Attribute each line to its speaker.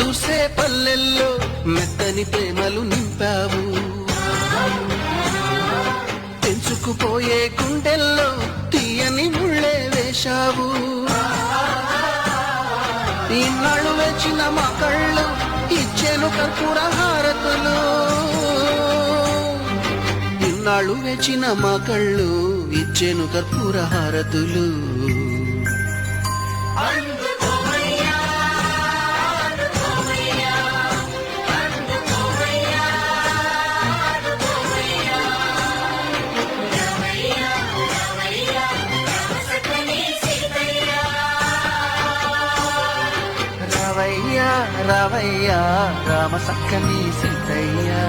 Speaker 1: పూసే పల్లెల్లో మెత్తని ప్రేమలు నింపావు, తెంచుకుపోయే గుండెల్లో తీయని ముళ్ళే వేశావు. ఇన్నాళ్ళు వేచిన మా కళ్ళు ఇచ్చేను కర్పూర హారతులు, ఇన్నాళ్ళు వేచిన మా కళ్ళు ఇచ్చేను కర్పూర హారతులు. రావయ్యా రావయ్యా రామ సక్కని సీతయ్యా.